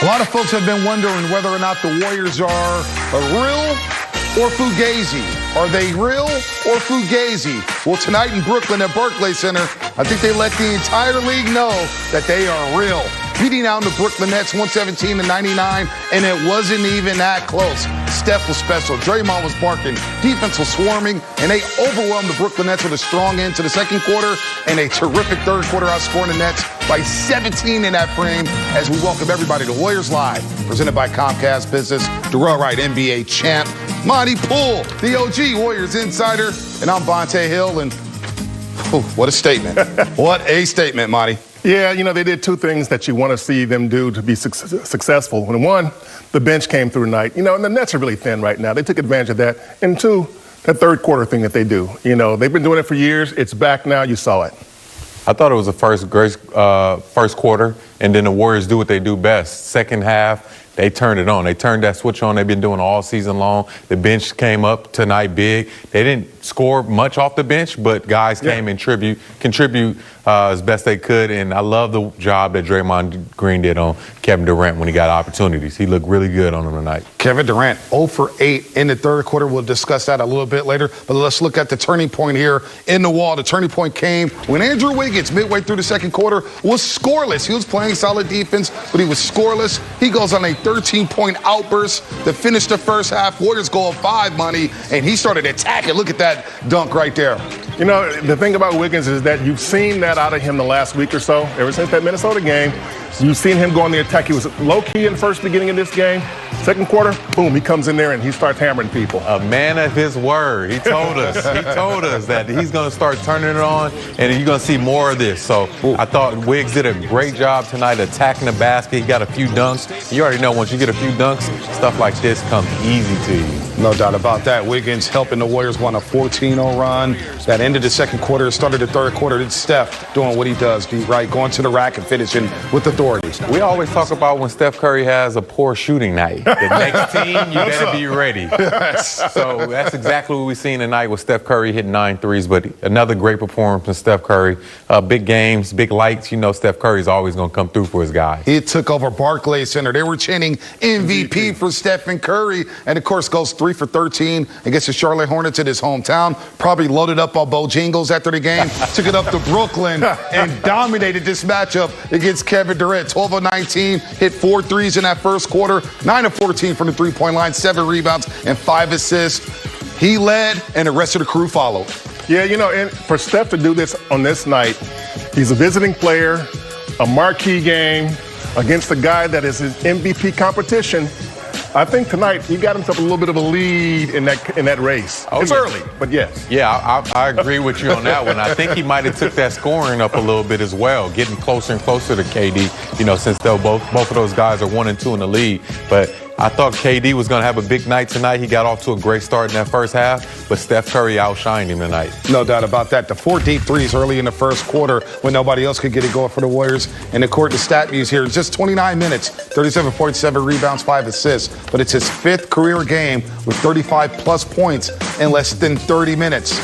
A lot of folks have been wondering whether or not the Warriors are real or fugazi. Are they real or fugazi? Well, tonight in Brooklyn at Barclays Center, I think they let the entire league know that they are real. Beating down the Brooklyn Nets 117-99, and it wasn't even that close. Steph was special. Draymond was barking. Defense was swarming, and they overwhelmed the Brooklyn Nets with a strong end to the second quarter and a terrific third quarter, outscoring the Nets by 17 in that frame. As we welcome everybody to Warriors Live, presented by Comcast Business. Durant, NBA champ. Monty Poole, the OG Warriors insider, and I'm Vontae Hill, and what a statement. What a statement, Monty. Yeah, you know, they did two things that you want to see them do to be successful. And one, the bench came through tonight. You know, and the Nets are really thin right now. They took advantage of that. And two, that third quarter thing that they do. You know, they've been doing it for years. It's back now. You saw it. I thought it was the first quarter, and then the Warriors do what they do best. Second half, they turned it on. They turned that switch on. They've been doing all season long. The bench came up tonight big. They didn't score much off the bench, but guys came and contribute as best they could. And I love the job that Draymond Green did on Kevin Durant when he got opportunities. He looked really good on him tonight. Kevin Durant, 0 for 8 in the third quarter. We'll discuss that a little bit later. But let's look at the turning point here in the wall. The turning point came when Andrew Wiggins, midway through the second quarter, was scoreless. He was playing solid defense, but he was scoreless. He goes on a 13-point outburst to finish the first half. Warriors go up 5, Money, and he started attacking. Look at that dunk right there. You know, the thing about Wiggins is that you've seen that out of him the last week or so, ever since that Minnesota game. You've seen him go on the attack. He was low-key in the first beginning of this game. Second quarter, boom, he comes in there and he starts hammering people. A man of his word. He told us. He told us that he's going to start turning it on, and you're going to see more of this. So I thought Wiggs did a great job tonight attacking the basket. He got a few dunks. You already know once you get a few dunks, stuff like this comes easy to you. No doubt about that. Wiggins helping the Warriors won a 14-0 run. That ended the second quarter, started the third quarter. It's Steph doing what he does, right? Going to the rack and finishing with authority. We always talk about when Steph Curry has a poor shooting night. The next team, you better be ready. So that's exactly what we've seen tonight with Steph Curry hitting 9 threes, but another great performance from Steph Curry. Big games, big lights. You know Steph Curry's always going to come through for his guys. He took over Barclays Center. They were chanting MVP for Stephen Curry, and of course goes 3 for 13 against the Charlotte Hornets in his hometown. Probably loaded up on Bojangles after the game, took it up to Brooklyn, and dominated this matchup against Kevin Durant. 12 of 19, hit 4 threes in that first quarter, 9 of 14 from the three-point line, 7 rebounds, and 5 assists. He led, and the rest of the crew followed. Yeah, you know, and for Steph to do this on this night, he's a visiting player, a marquee game against a guy that is his MVP competition. I think tonight he got himself a little bit of a lead in that race. It's early, but yes. Yeah, I agree with you on that one. I think he might have took that scoring up a little bit as well, getting closer and closer to KD, you know, since both of those guys are 1 and 2 in the league. But I thought KD was going to have a big night tonight. He got off to a great start in that first half, but Steph Curry outshined him tonight. No doubt about that. The 4 deep threes early in the first quarter when nobody else could get it going for the Warriors. And according to Stat News here, just 29 minutes, 37.7 rebounds, 5 assists. But it's his 5th career game with 35-plus points in less than 30 minutes.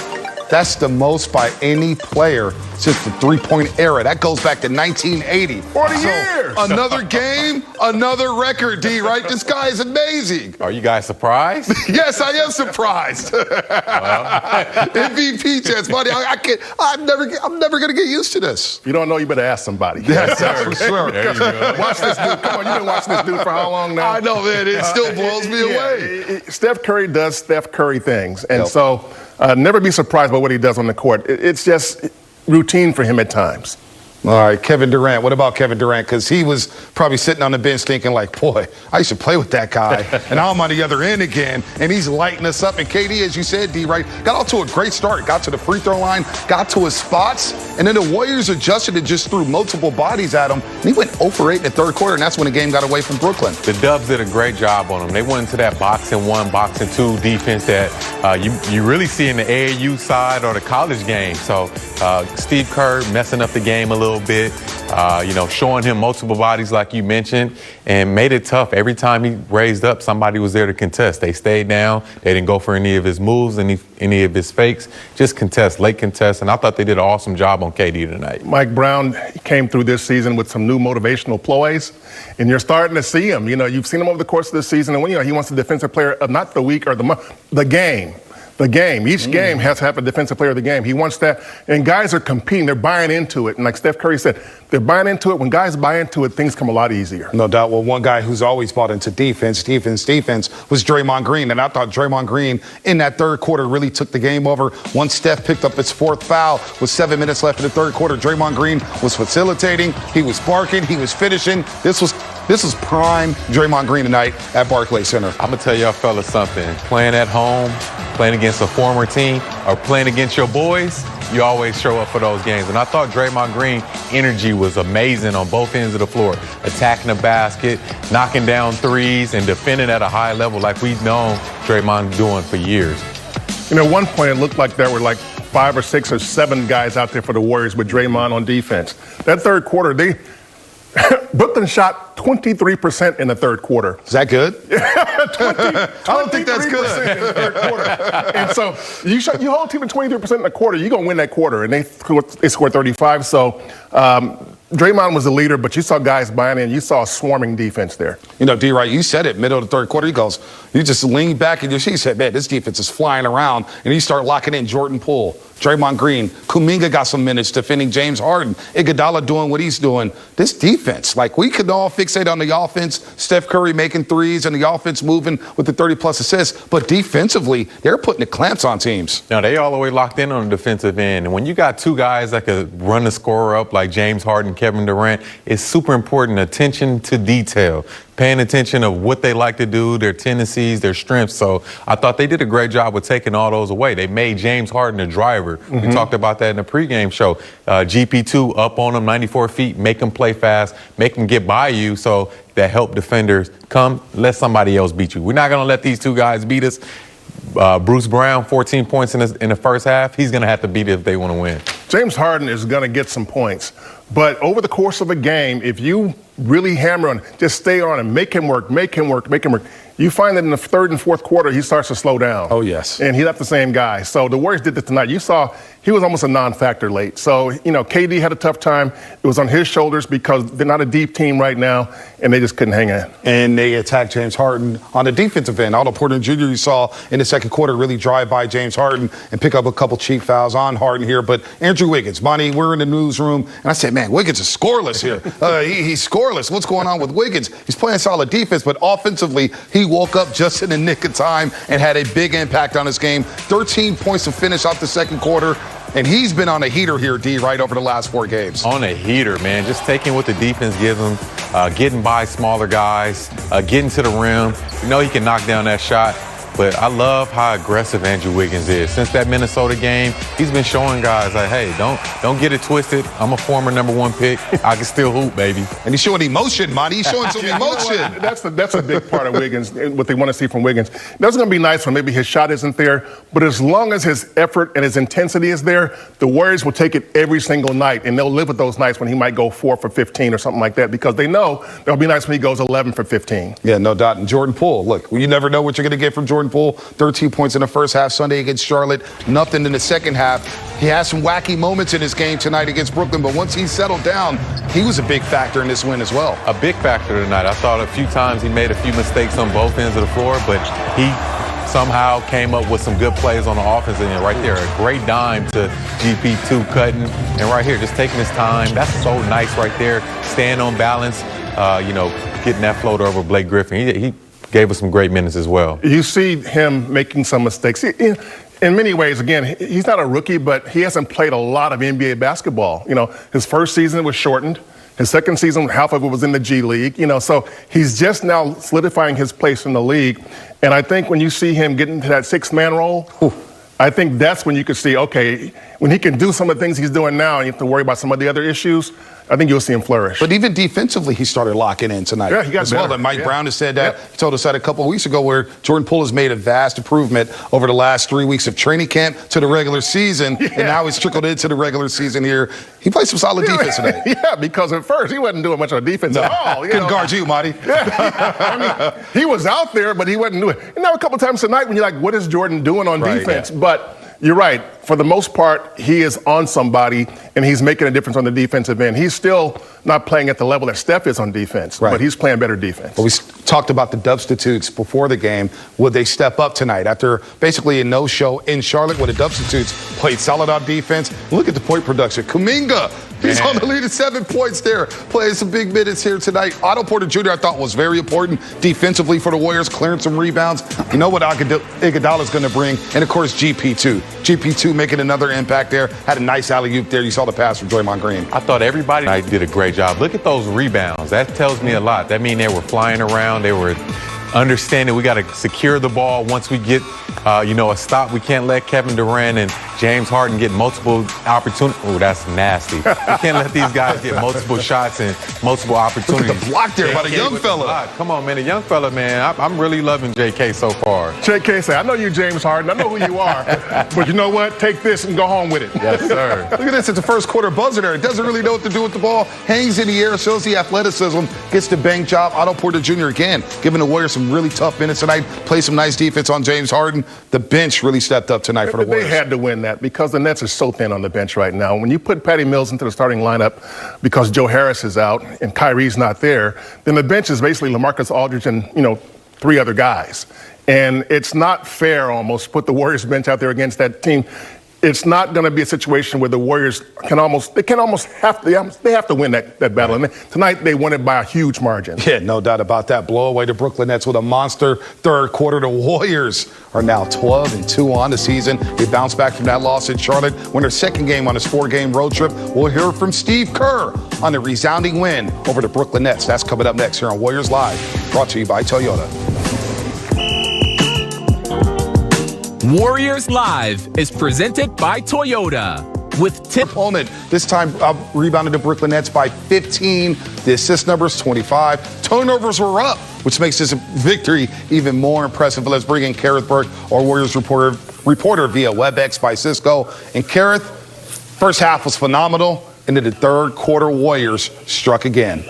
That's the most by any player since the three-point era. That goes back to 1980. 40 years! Another game, another record, D, right? This guy is amazing. Are you guys surprised? Yes, I am surprised. MVP chance, buddy. I'm never going to get used to this. You don't know, you better ask somebody. Yes, for sure. There you go. Watch this dude. Come on, you've been watching this dude for how long now? I know, man. It still blows me away. Steph Curry does Steph Curry things. And so never be surprised by what he does on the court. It's just routine for him at times. All right, Kevin Durant. What about Kevin Durant? Because he was probably sitting on the bench thinking like, boy, I used to play with that guy. And now I'm on the other end again. And he's lighting us up. And KD, as you said, D, right, got off to a great start. Got to the free throw line, got to his spots. And then the Warriors adjusted and just threw multiple bodies at him. And he went 0 for 8 in the third quarter. And that's when the game got away from Brooklyn. The Dubs did a great job on him. They went into that boxing 1, boxing 2 defense that you really see in the AAU side or the college game. So Steve Kerr messing up the game a little little bit, showing him multiple bodies like you mentioned, and made it tough. Every time he raised up, somebody was there to contest. They stayed down. They didn't go for any of his moves, any of his fakes. Just contest, late contest, and I thought they did an awesome job on KD tonight. Mike Brown came through this season with some new motivational plays, and you're starting to see him. You've seen him over the course of this season, and when he wants the defensive player of not the week or the month, the game. The game. Each game has to have a defensive player of the game. He wants that. And guys are competing. They're buying into it. And like Steph Curry said, they're buying into it. When guys buy into it, things come a lot easier. No doubt. Well, one guy who's always bought into defense was Draymond Green. And I thought Draymond Green in that third quarter really took the game over. Once Steph picked up his fourth foul with 7 minutes left in the third quarter, Draymond Green was facilitating. He was sparking. He was finishing. This was prime Draymond Green tonight at Barclays Center. I'm going to tell y'all fellas something. Playing at home, playing against a former team, or playing against your boys, you always show up for those games. And I thought Draymond Green energy was amazing on both ends of the floor. Attacking the basket, knocking down threes, and defending at a high level like we've known Draymond doing for years. At one point, it looked like there were like 5 or 6 or 7 guys out there for the Warriors with Draymond on defense. That third quarter, Brooklyn shot 23% in the third quarter. Is that good? I don't think that's good. In the third quarter. And so you hold a team at 23% in the quarter, you're going to win that quarter. And they scored 35. So Draymond was the leader, but you saw guys buying in. You saw a swarming defense there. D. Wright, you said it, middle of the third quarter. You just leaned back and he said, man, this defense is flying around. And you start locking in Jordan Poole, Draymond Green, Kuminga got some minutes defending James Harden, Iguodala doing what he's doing. This defense, we could all fixate on the offense, Steph Curry making threes and the offense moving with the 30-plus assists, but defensively, they're putting the clamps on teams. Now, they all the way locked in on the defensive end. And when you got two guys that could run the scorer up like James Harden, Kevin Durant, it's super important attention to detail. Paying attention of what they like to do, their tendencies, their strengths. So I thought they did a great job with taking all those away. They made James Harden a driver. We talked about that in the pregame show. GP2 up on him, 94 feet, make him play fast, make him get by you so that help defenders come, let somebody else beat you. We're not going to let these two guys beat us. Bruce Brown, 14 points in the first half. He's going to have to beat it if they want to win. James Harden is going to get some points. But over the course of a game, if you really hammer on, just stay on him, make him work, you find that in the third and fourth quarter, he starts to slow down. Oh, yes. And he's not the same guy. So the Warriors did this tonight. You saw he was almost a non-factor late. So, KD had a tough time. It was on his shoulders because they're not a deep team right now, and they just couldn't hang in. And they attacked James Harden on the defensive end. Otto Porter Jr., you saw in the second quarter, really drive by James Harden and pick up a couple cheap fouls on Harden here. But Andrew Wiggins, Monty, we're in the newsroom, and I said, man, Wiggins is scoreless here. He's scoreless. What's going on with Wiggins? He's playing solid defense, but offensively, he woke up just in the nick of time and had a big impact on his game. 13 points to finish off the second quarter. And he's been on a heater here, D, right over the last 4 games. On a heater, man. Just taking what the defense gives him, getting by smaller guys, getting to the rim. He can knock down that shot. But I love how aggressive Andrew Wiggins is. Since that Minnesota game, he's been showing guys like, hey, don't get it twisted. I'm a former #1 pick. I can still hoop, baby. And he's showing emotion, Monty. He's showing some emotion. That's a big part of Wiggins, what they want to see from Wiggins. That's going to be nice when maybe his shot isn't there. But as long as his effort and his intensity is there, the Warriors will take it every single night. And they'll live with those nights when he might go 4 for 15 or something like that, because they know there'll be nights when he goes 11 for 15. Yeah, no doubt. And Jordan Poole, look, you never know what you're going to get from Jordan Poole. 13 points in the first half Sunday against Charlotte. Nothing in the second half. He has some wacky moments in his game tonight against Brooklyn, but once he settled down, he was a big factor in this win as well. A big factor tonight. I thought a few times he made a few mistakes on both ends of the floor, but he somehow came up with some good plays on the offense end right there. A great dime to GP2 cutting, and right here, just taking his time. That's so nice right there. Staying on balance, getting that floater over Blake Griffin. He gave us some great minutes as well. You see him making some mistakes. In many ways, again, he's not a rookie, but he hasn't played a lot of NBA basketball. His first season was shortened. His second season, half of it was in the G League. So he's just now solidifying his place in the league. And I think when you see him get into that 6-man role, I think that's when you could see, okay, when he can do some of the things he's doing now, and you have to worry about some of the other issues, I think you'll see him flourish. But even defensively, he started locking in tonight. Yeah, he got as well. better. And Mike Yeah. Brown has said that. Yep. He told us that a couple of weeks ago, where Jordan Poole has made a vast improvement over the last 3 weeks of training camp to the regular season, and now he's trickled into the regular season here. He played some solid defense today. Yeah, because at first he wasn't doing much on defense at all. Couldn't guard you, Marty. I mean, he was out there, but he wasn't doing it. A couple times tonight when you're like, what is Jordan doing on defense? Yeah. But you're right. For the most part, he is on somebody, and he's making a difference on the defensive end. He's still not playing at the level that Steph is on defense, but he's playing better defense. Well, we talked about the substitutes before the game. Would they step up tonight after basically a no-show in Charlotte, where the substitutes played solid on defense? Look at the point production. Kuminga, he's on the lead at 7 points there, playing some big minutes here tonight. Otto Porter Jr., I thought, was very important defensively for the Warriors, clearing some rebounds. You know what Iguodala's going to bring, and of course GP2. GP2 making another impact there. Had a nice alley-oop there. You saw the pass from Draymond Green. I thought everybody did a great job. Look at those rebounds. That tells me a lot. That means they were flying around. They were understanding we got to secure the ball once we get, a stop. We can't let Kevin Durant and James Harden get multiple opportunities. Oh, that's nasty. We can't let these guys get multiple shots and multiple opportunities. Look at the block there by the young fella. Come on, man. The young fella, man. I'm really loving JK so far. JK said, I know you, James Harden. I know who you are. But you know what? Take this and go home with it. Yes, sir. Look at this. It's a first quarter buzzer there. It doesn't really know what to do with the ball. Hangs in the air, shows the athleticism, gets the bank job. Otto Porter Jr. again, giving the Warriors some really tough minutes tonight. Play some nice defense on James Harden. The bench really stepped up tonight for the Warriors. They had to win that because the Nets are so thin on the bench right now. When you put Patty Mills into the starting lineup because Joe Harris is out and Kyrie's not there, then the bench is basically LaMarcus Aldridge and, 3 other guys. And it's not fair almost to put the Warriors bench out there against that team. It's not going to be a situation where the Warriors have to win that battle. And tonight they won it by a huge margin. Yeah, no doubt about that. Blow away the Brooklyn Nets with a monster third quarter. The Warriors are now 12-2 on the season. They bounced back from that loss in Charlotte, won their second game on his 4-game road trip. We'll hear from Steve Kerr on the resounding win over the Brooklyn Nets. That's coming up next here on Warriors Live, brought to you by Toyota. Warriors Live is presented by Toyota. With opponent, this time rebounded the Brooklyn Nets by 15. The assist numbers 25. Turnovers were up, which makes this victory even more impressive. But let's bring in Kareth Burke, our Warriors reporter via WebEx by Cisco. And Kareth, first half was phenomenal. Into the third quarter, Warriors struck again.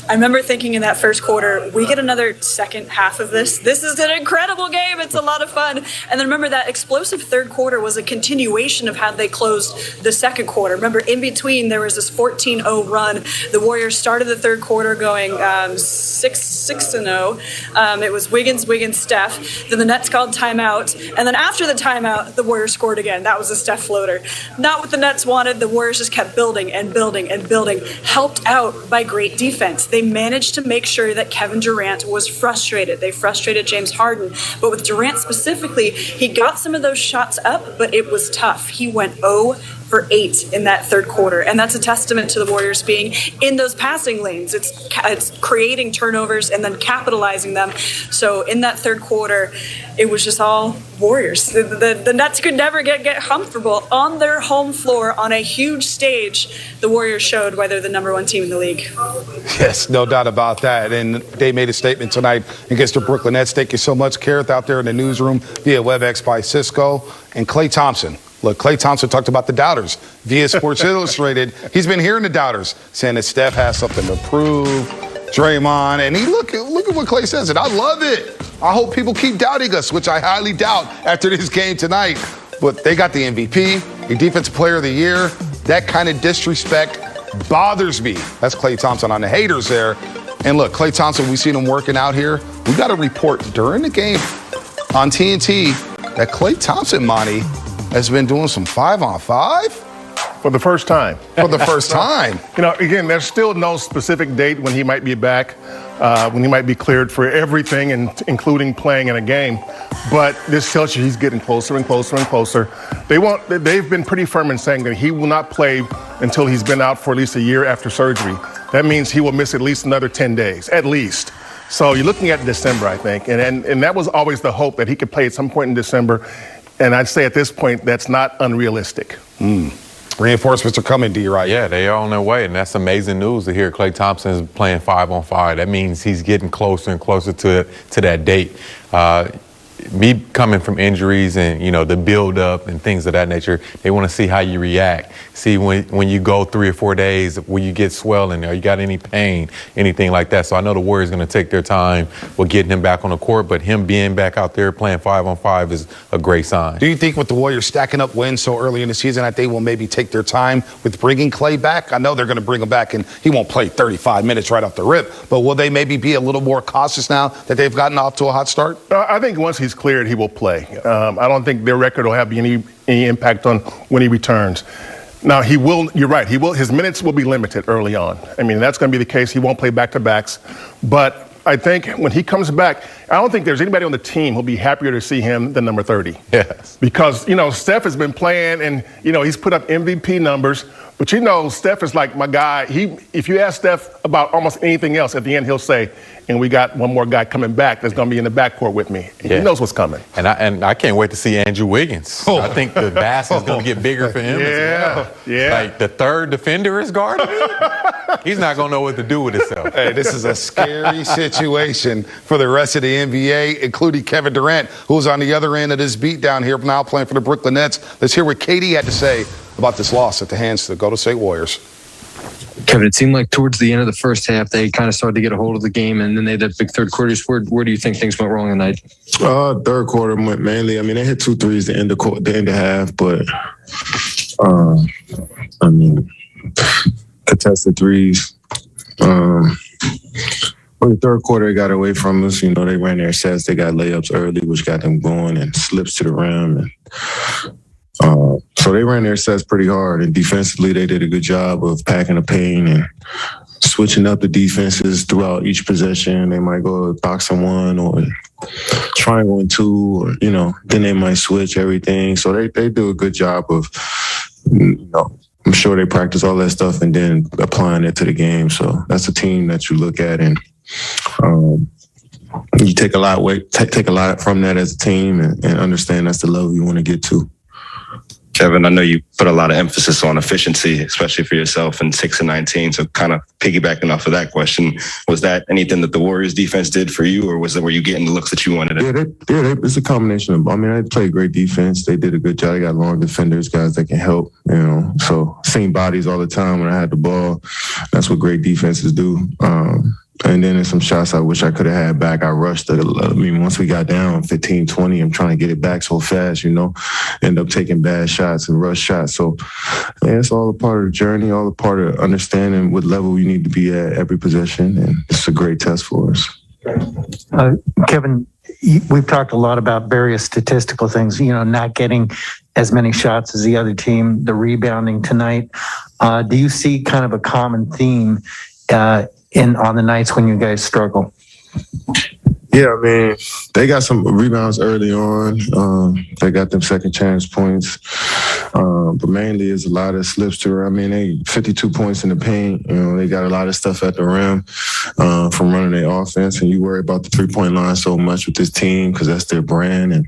I remember thinking in that first quarter, we get another second half of this. This is an incredible game. It's a lot of fun. And then remember that explosive third quarter was a continuation of how they closed the second quarter. Remember, in between, there was this 14-0 run. The Warriors started the third quarter going 6-0. It was Wiggins, Steph. Then the Nets called timeout. And then after the timeout, the Warriors scored again. That was a Steph floater. Not what the Nets wanted. The Warriors just kept building and building and building, helped out by great defense. They managed to make sure that Kevin Durant was frustrated. They frustrated James Harden. But with Durant specifically, he got some of those shots up, but it was tough. He went 0 for 8 in that third quarter. And that's a testament to the Warriors being in those passing lanes. It's creating turnovers and then capitalizing them. So in that third quarter, it was just all Warriors. The Nets could never get comfortable on their home floor on a huge stage. The Warriors showed why they're the number 1 team in the league. Yes, no doubt about that. And they made a statement tonight against the Brooklyn Nets. Thank you so much, Kareth, out there in the newsroom via WebEx by Cisco. And Klay Thompson. Look, Klay Thompson talked about the doubters via Sports Illustrated. He's been hearing the doubters saying that Steph has something to prove, Draymond, and look at what Klay says, and I love it. I hope people keep doubting us, which I highly doubt after this game tonight. But they got the MVP, the Defensive Player of the Year. That kind of disrespect bothers me. That's Klay Thompson on the haters there. And look, Klay Thompson, we've seen him working out here. We got a report during the game on TNT that Klay Thompson, Monty, has been doing some 5-on-5 for the first time. For the first time. Again, there's still no specific date when he might be back, when he might be cleared for everything, including playing in a game. But this tells you he's getting closer and closer and closer. They've been pretty firm in saying that he will not play until he's been out for at least a year after surgery. That means he will miss at least another 10 days, at least. So you're looking at December, I think. And that was always the hope that he could play at some point in December. And I'd say at this point, that's not unrealistic. Reinforcements are coming, D, right? Yeah, they are on their way, and that's amazing news to hear. Klay Thompson is playing 5-on-5. That means he's getting closer and closer to that date. Me coming from injuries and, the build-up and things of that nature, they want to see how you react. See when you go 3 or 4 days, will you get swelling or you got any pain, anything like that. So I know the Warriors going to take their time with getting him back on the court, but him being back out there playing 5-on-5 is a great sign. Do you think with the Warriors stacking up wins so early in the season that they will maybe take their time with bringing Klay back? I know they're going to bring him back and he won't play 35 minutes right off the rip, but will they maybe be a little more cautious now that they've gotten off to a hot start? I think once he's cleared, he will play. I don't think their record will have any impact on when he returns. Now, he will, you're right, his minutes will be limited early on. I mean, that's going to be the case. He won't play back-to-backs. But I think when he comes back, I don't think there's anybody on the team who'll be happier to see him than number 30. Yes. Because, Steph has been playing and, he's put up MVP numbers. But Steph is like my guy. If you ask Steph about almost anything else, at the end he'll say, and we got one more guy coming back that's going to be in the backcourt with me. And He knows what's coming. And I can't wait to see Andrew Wiggins. Oh. I think the basket is going to get bigger for him as well. Yeah. Like the third defender is guarding him. He's not going to know what to do with himself. Hey, this is a scary situation for the rest of the NBA, including Kevin Durant, who's on the other end of this beat down here now playing for the Brooklyn Nets. Let's hear what Katie had to say about this loss at the hands of the Golden State Warriors. Kevin, it seemed like towards the end of the first half, they kind of started to get a hold of the game, and then they had that big third quarter. Where do you think things went wrong tonight? Third quarter went mainly. I mean, they hit 2 threes the end of half, but contested threes. Well, the third quarter, it got away from us. They ran their sets. They got layups early, which got them going, and slips to the rim. And so they ran their sets pretty hard, and defensively they did a good job of packing the paint and switching up the defenses throughout each possession. They might go box and 1 or triangle and 2, or then they might switch everything. So they do a good job of, I'm sure they practice all that stuff and then applying it to the game. So that's a team that you look at and you take a lot from that as a team and understand that's the level you want to get to. Kevin, I know you put a lot of emphasis on efficiency, especially for yourself in 6 and 19. So kind of piggybacking off of that question, was that anything that the Warriors defense did for you, or were you getting the looks that you wanted? It's a combination of, they played great defense. They did a good job. They got long defenders, guys that can help, so same bodies all the time when I had the ball. That's what great defenses do. And then there's some shots I wish I could have had back. I rushed once we got down 15, 20, I'm trying to get it back so fast, end up taking bad shots and rush shots. So, it's all a part of the journey, all a part of understanding what level you need to be at every possession. And it's a great test for us. Kevin, we've talked a lot about various statistical things, not getting as many shots as the other team, the rebounding tonight. Do you see kind of a common theme on the nights when you guys struggle? Yeah, they got some rebounds early on. They got them second chance points. But mainly it's a lot of slips to her. They 52 points in the paint. They got a lot of stuff at the rim from running their offense. And you worry about the 3-point line so much with this team because that's their brand, and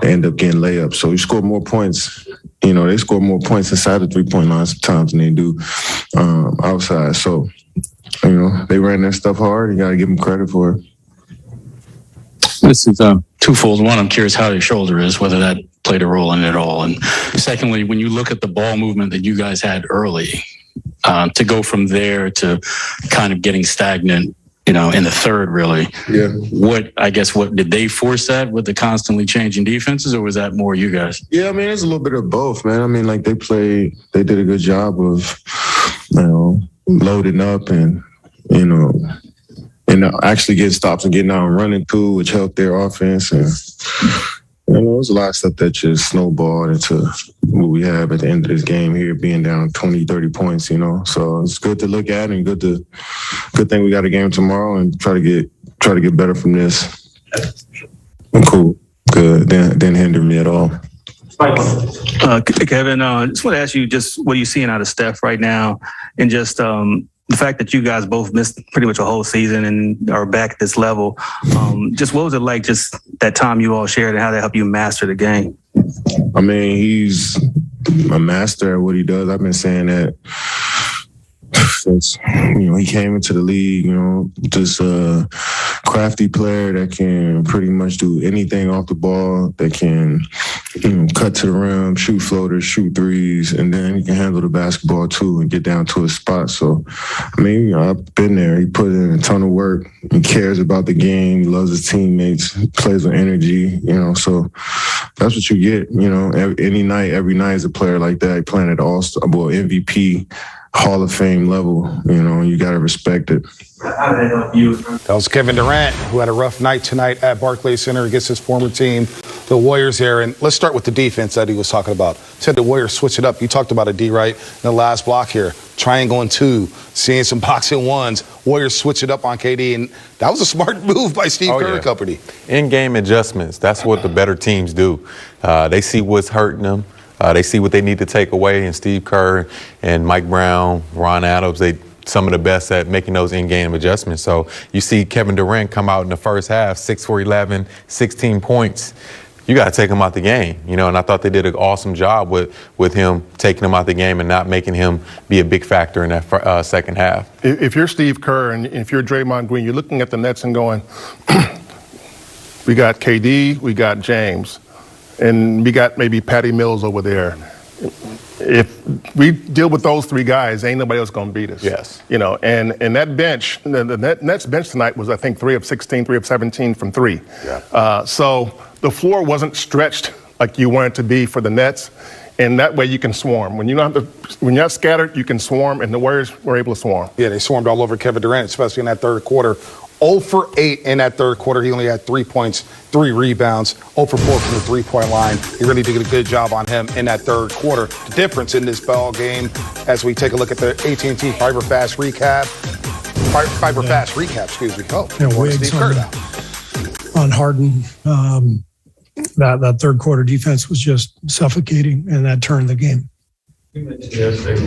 they end up getting layups. So you score more points. They score more points inside the 3-point line sometimes than they do outside. So, they ran that stuff hard. You got to give them credit for it. This is twofold. One, I'm curious how your shoulder is, whether that played a role in it at all. And secondly, when you look at the ball movement that you guys had early, to go from there to kind of getting stagnant, in the third, really. Yeah. What did they force that with the constantly changing defenses, or was that more you guys? Yeah, it's a little bit of both, man. They did a good job of, loading up and, actually getting stops and getting out and running too, which helped their offense. And, there's a lot of stuff that just snowballed into what we have at the end of this game here, being down 20, 30 points, So it's good to look at and good thing we got a game tomorrow and try to get better from this. I'm cool. Good. Didn't hinder me at all. Kevin, I just want to ask you just what are you seeing out of Steph right now, and just the fact that you guys both missed pretty much a whole season and are back at this level. Just what was it like, just that time you all shared, and how that helped you master the game? He's a master at what he does. I've been saying that since, he came into the league, just a crafty player that can pretty much do anything off the ball, that can cut to the rim, shoot floaters, shoot threes, and then he can handle the basketball too and get down to his spot. So, I've been there. He put in a ton of work. He cares about the game. He loves his teammates. He plays with energy, so that's what you get, every night is a player like that playing at MVP, Hall of Fame level, you got to respect it. That was Kevin Durant, who had a rough night tonight at Barclays Center against his former team, the Warriors there. And let's start with the defense that he was talking about. Said the Warriors switch it up. You talked about it, D, right? In the last block here. Triangle and two, seeing some boxing ones. Warriors switch it up on KD, and that was a smart move by Steve Kerr and company. In-game adjustments, that's what the better teams do. They see what's hurting them. They see what they need to take away, and Steve Kerr and Mike Brown, Ron Adams, they some of the best at making those in-game adjustments. So you see Kevin Durant come out in the first half, 6 for 11, 16 points. You got to take him out the game, and I thought they did an awesome job with him taking him out the game and not making him be a big factor in that second half. If you're Steve Kerr and if you're Draymond Green, you're looking at the Nets and going, we got KD, we got James, and we got maybe Patty Mills over there. If we deal with those three guys, ain't nobody else going to beat us. Yes. And that bench, the Nets bench tonight was, I think, 3 of 16, 3 of 17 from three. Yeah. So the floor wasn't stretched like you want it to be for the Nets. And that way you can swarm. When you're not scattered, you can swarm, and the Warriors were able to swarm. Yeah, they swarmed all over Kevin Durant, especially in that third quarter. 0 for 8 in that third quarter. He only had 3 points, 3 rebounds, 0 for 4 from the three-point line. He really did a good job on him in that third quarter. The difference in this ball game, as we take a look at the AT&T Fiber Fast recap. Fiber Fast recap, excuse me. Oh, Steve Kerr now. On Harden, that third quarter defense was just suffocating, and that turned the game. You mentioned yesterday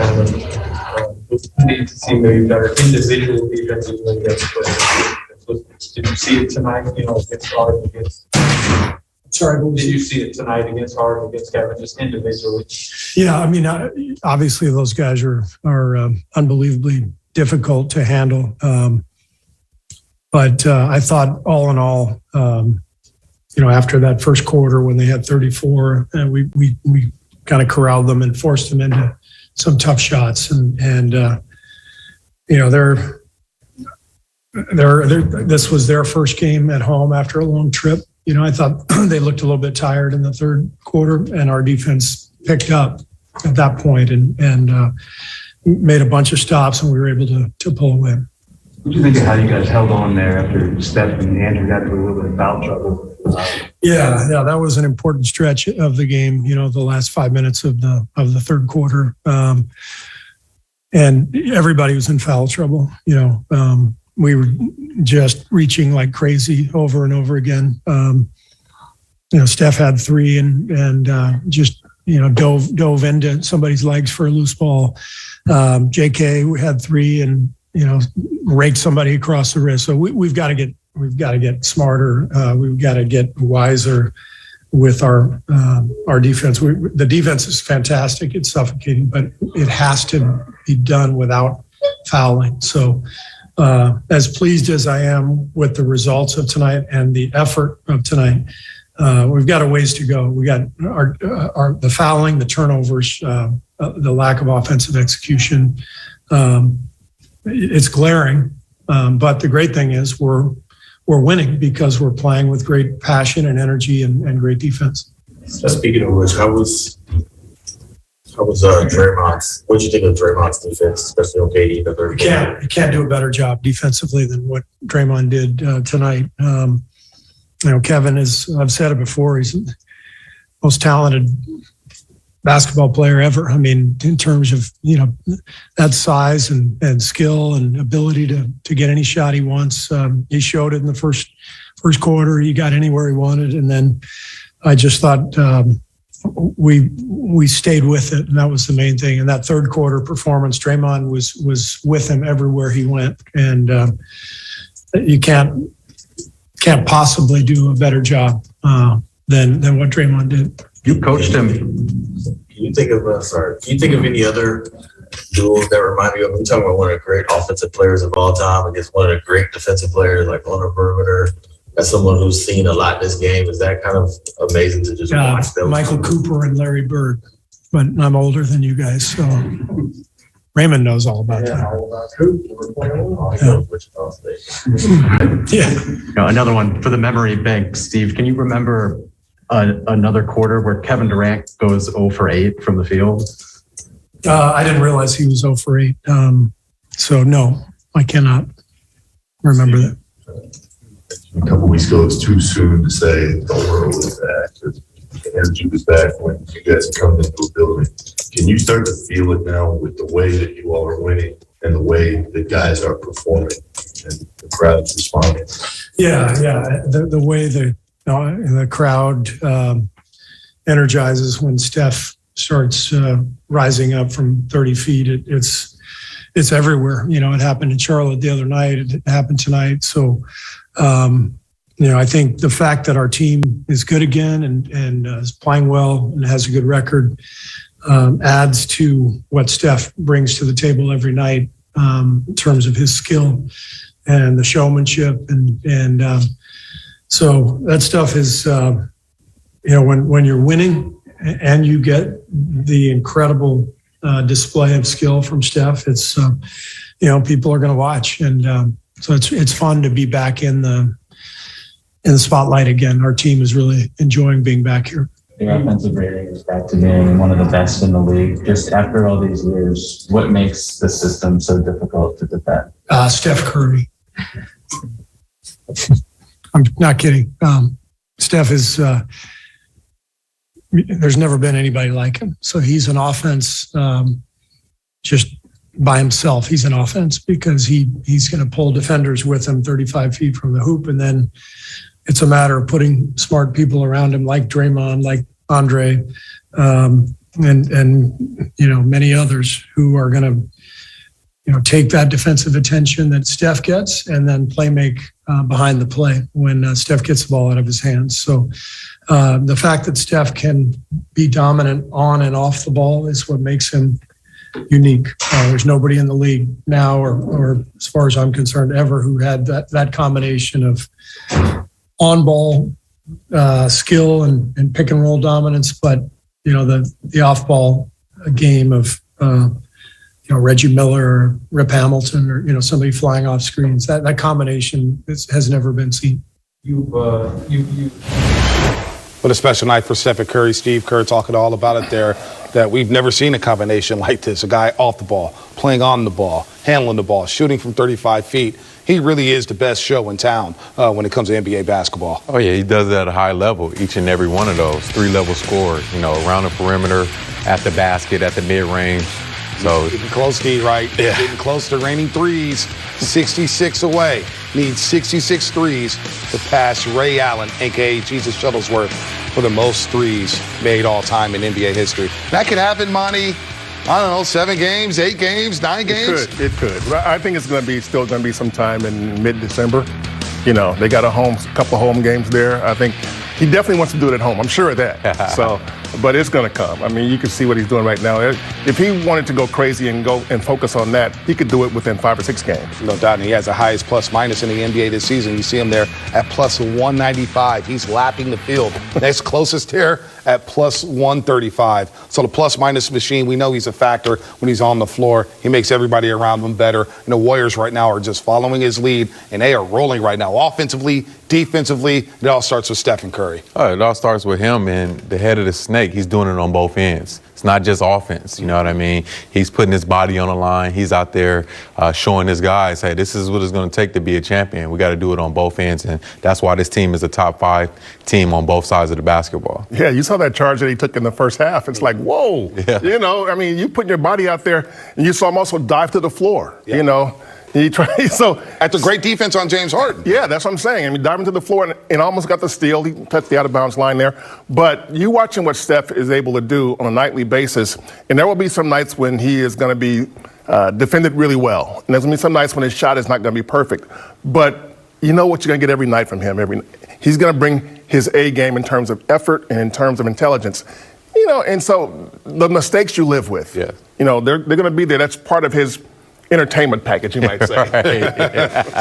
need to see maybe better individual defensive against. Did you see it tonight? Against Harden, against. Sorry, did you see it tonight against Harden, against Kevin, just individually? Yeah, obviously those guys are unbelievably difficult to handle. But I thought all in all, after that first quarter when they had 34, we kind of corralled them and forced them into some tough shots. And this was their first game at home after a long trip. I thought they looked a little bit tired in the third quarter, and our defense picked up at that point and made a bunch of stops, and we were able to pull away. What do you think of how you guys held on there after Steph and Andrew got into a little bit of foul trouble? Yeah, that was an important stretch of the game. The last 5 minutes of the third quarter, and everybody was in foul trouble. We were just reaching like crazy over and over again. Steph had 3 and just dove into somebody's legs for a loose ball. JK had 3 and raked somebody across the wrist. So we've got to get smarter. We've got to get wiser with our defense. The defense is fantastic. It's suffocating, but it has to be done without fouling. So as pleased as I am with the results of tonight and the effort of tonight, we've got a ways to go. We got the fouling, the turnovers, the lack of offensive execution. It's glaring, but the great thing is we're winning because we're playing with great passion and energy and great defense. Speaking of which, how was Draymond's? What did you think of Draymond's defense, especially on KD in the third quarter? You can't do a better job defensively than what Draymond did tonight. Kevin is, I've said it before, he's the most talented basketball player ever. In terms of, that size and skill and ability to get any shot he wants. He showed it in the first quarter. He got anywhere he wanted. And then I just thought we stayed with it. And that was the main thing. In that third quarter performance, Draymond was with him everywhere he went. And you can't possibly do a better job than what Draymond did. You coached him. Can you think of any other duels that remind you of? We're talking about one of the great offensive players of all time against one of the great defensive players, like on the perimeter. As someone who's seen a lot in this game, is that kind of amazing to just watch those? Michael Cooper and Larry Bird, but I'm older than you guys, so Raymond knows all about that. Yeah. Another one for the memory bank. Steve, can you remember another quarter where Kevin Durant goes 0 for 8 from the field? I didn't realize he was 0 for 8. So no, I cannot remember that. A couple weeks ago, it's too soon to say the world is back. The energy was back when you guys come into a building. Can you start to feel it now with the way that you all are winning and the way that guys are performing and the crowd's responding? Yeah. The way the crowd energizes when Steph starts rising up from 30 feet. It's everywhere. It happened in Charlotte the other night. It happened tonight. So, I think the fact that our team is good again and is playing well and has a good record adds to what Steph brings to the table every night in terms of his skill and the showmanship. And so that stuff is, when you're winning and you get the incredible display of skill from Steph, it's, people are going to watch. And so it's fun to be back in the spotlight again. Our team is really enjoying being back here. The offensive rating is back to being one of the best in the league. Just after all these years, what makes the system so difficult to defend? Steph Curry. I'm not kidding. Steph is, there's never been anybody like him. So he's an offense just by himself. He's an offense because he's going to pull defenders with him 35 feet from the hoop. And then it's a matter of putting smart people around him like Draymond, like Andre, and many others who are going to, take that defensive attention that Steph gets and then make behind the play when Steph gets the ball out of his hands. So the fact that Steph can be dominant on and off the ball is what makes him unique. There's nobody in the league now, or as far as I'm concerned, ever who had that combination of on-ball skill and pick and roll dominance, but the off-ball game of Reggie Miller or Rip Hamilton or somebody flying off screens. That combination has never been seen. What a special night for Stephen Curry. Steve Kerr talking all about it there, that we've never seen a combination like this. A guy off the ball, playing on the ball, handling the ball, shooting from 35 feet. He really is the best show in town when it comes to NBA basketball. Oh, yeah, he does it at a high level, each and every one of those. 3-level scores, around the perimeter, at the basket, at the mid-range. So getting close, D, right? Yeah. Getting close to raining threes. 66 away. Needs 66 threes to pass Ray Allen, a.k.a. Jesus Shuttlesworth, for the most threes made all time in NBA history. That could happen, Monty. I don't know, 7 games, 8 games, 9 games? It could. I think it's still going to be sometime in mid-December. They got a couple home games there. I think he definitely wants to do it at home. I'm sure of that. But it's going to come. I mean, you can see what he's doing right now. If he wanted to go crazy and go and focus on that, he could do it within 5 or 6 games. No doubt. And he has the highest plus-minus in the NBA this season. You see him there at plus 195. He's lapping the field. Next closest there at plus 135. So the plus-minus machine, we know he's a factor when he's on the floor. He makes everybody around him better. And the Warriors right now are just following his lead, and they are rolling right now. Offensively, defensively, it all starts with Stephen Curry. Oh, it all starts with him and the head of the snake. He's doing it on both ends. It's not just offense, you know what I mean? He's putting his body on the line. He's out there showing his guys, hey, this is what it's going to take to be a champion. We got to do it on both ends, and that's why this team is a top 5 team on both sides of the basketball. Yeah, you saw that charge that he took in the first half. It's like, whoa. Yeah. You putting your body out there, and you saw him also dive to the floor, After great defense on James Harden. Yeah, that's what I'm saying. Diving to the floor and almost got the steal. He touched the out-of-bounds line there. But you watching what Steph is able to do on a nightly basis, and there will be some nights when he is going to be defended really well. And there's going to be some nights when his shot is not going to be perfect. But you know what you're going to get every night from him. He's going to bring his A game in terms of effort and in terms of intelligence. You know, and so the mistakes you live with, Yeah. you know, they're going to be there. That's part of his entertainment package, you might say.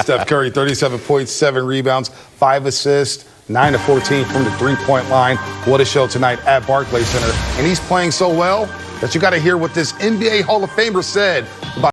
Steph Curry, 37 points, 7 rebounds, 5 assists, 9 of 14 from the three-point line. What a show tonight at Barclays Center. And he's playing so well that you got to hear what this NBA Hall of Famer said about